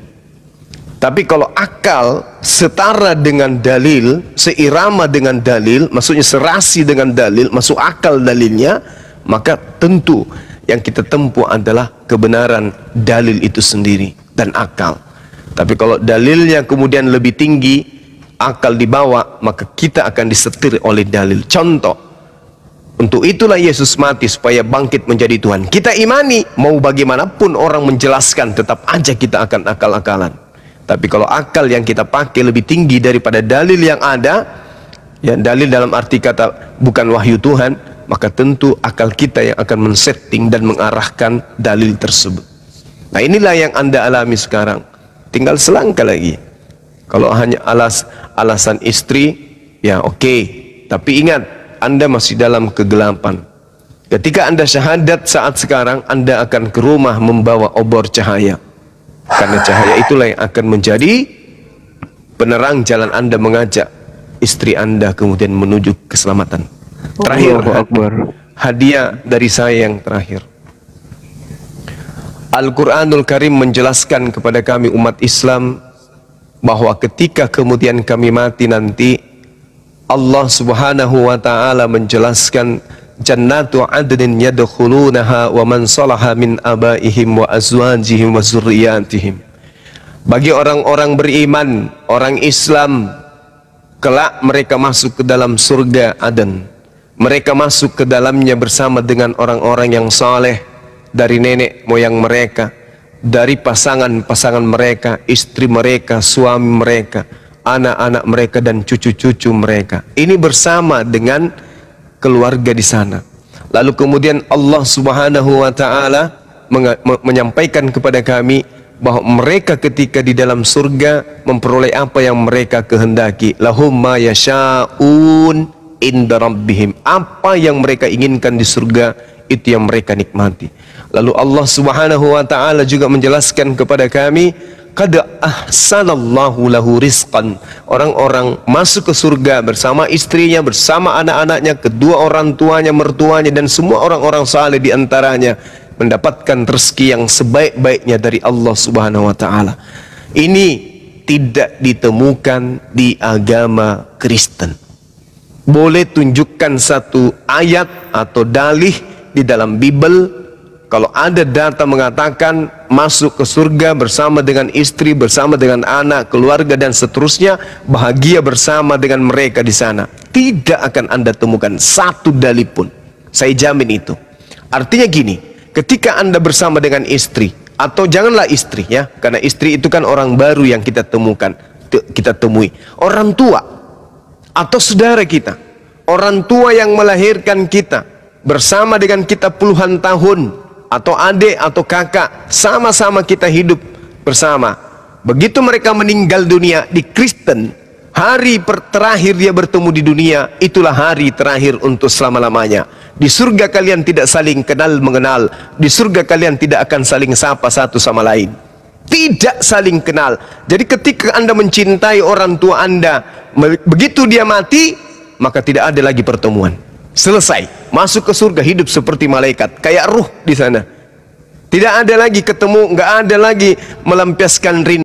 Tapi kalau akal setara dengan dalil, seirama dengan dalil, maksudnya serasi dengan dalil, masuk akal dalilnya, maka tentu yang kita tempuh adalah kebenaran dalil itu sendiri dan akal. Tapi kalau dalilnya kemudian lebih tinggi, akal dibawa, maka kita akan disetir oleh dalil. Contoh, untuk itulah Yesus mati supaya bangkit menjadi Tuhan. Kita imani, mau bagaimanapun orang menjelaskan, tetap aja kita akan akal-akalan. Tapi kalau akal yang kita pakai lebih tinggi daripada dalil yang ada, ya dalil dalam arti kata bukan wahyu Tuhan, maka tentu akal kita yang akan men-setting dan mengarahkan dalil tersebut. Nah, inilah yang Anda alami sekarang. Tinggal selangkah lagi. Kalau hanya alasan istri, ya oke. Tapi ingat, Anda masih dalam kegelapan. Ketika Anda syahadat saat sekarang, Anda akan ke rumah membawa obor cahaya. Karena cahaya itulah yang akan menjadi penerang jalan Anda mengajak istri Anda kemudian menuju keselamatan. Terakhir, hadiah dari saya yang terakhir. Al-Quranul Karim menjelaskan kepada kami umat Islam bahwa ketika kemudian kami mati nanti, Allah Subhanahu wa ta'ala menjelaskan jannatu adnin yadkhulunaha wa man salaha min abaihim wa azwajihim wa zurriyatihim. Bagi orang-orang beriman, orang Islam, kelak mereka masuk ke dalam surga Aden. Mereka masuk ke dalamnya bersama dengan orang-orang yang saleh, dari nenek moyang mereka, dari pasangan-pasangan mereka, istri mereka, suami mereka, anak-anak mereka dan cucu-cucu mereka. Ini bersama dengan keluarga di sana. Lalu kemudian Allah Subhanahu wa ta'ala menyampaikan kepada kami bahwa mereka ketika di dalam surga memperoleh apa yang mereka kehendaki. Lahum ma yasha'un inda rabbihim. Apa yang mereka inginkan di surga, itu yang mereka nikmati. Lalu Allah Subhanahu wa ta'ala juga menjelaskan kepada kami, qad ahsanallahu lahu rizqan. Orang-orang masuk ke surga bersama istrinya, bersama anak-anaknya, kedua orang tuanya, mertuanya, dan semua orang-orang saleh di antaranya mendapatkan rezeki yang sebaik-baiknya dari Allah Subhanahu wa ta'ala. Ini tidak ditemukan di agama Kristen. Boleh tunjukkan satu ayat atau dalih di dalam Bible kalau ada data mengatakan masuk ke surga bersama dengan istri, bersama dengan anak, keluarga dan seterusnya, bahagia bersama dengan mereka di sana. Tidak akan Anda temukan satu dalil pun. Saya jamin itu. Artinya gini, ketika Anda bersama dengan istri, atau janganlah istri ya, karena istri itu kan orang baru yang kita temukan, kita temui. Orang tua atau saudara kita, orang tua yang melahirkan kita, bersama dengan kita puluhan tahun, atau adik atau kakak, sama-sama kita hidup bersama. Begitu mereka meninggal dunia di Kristen, hari terakhir dia bertemu di dunia, itulah hari terakhir untuk selama-lamanya. Di surga kalian tidak saling kenal mengenal. Di surga kalian tidak akan saling sapa satu sama lain. Tidak saling kenal. Jadi ketika Anda mencintai orang tua Anda, begitu dia mati, maka tidak ada lagi pertemuan. Selesai, masuk ke surga, hidup seperti malaikat, kayak ruh di sana. Tidak ada lagi ketemu, nggak ada lagi melampiaskan rindu.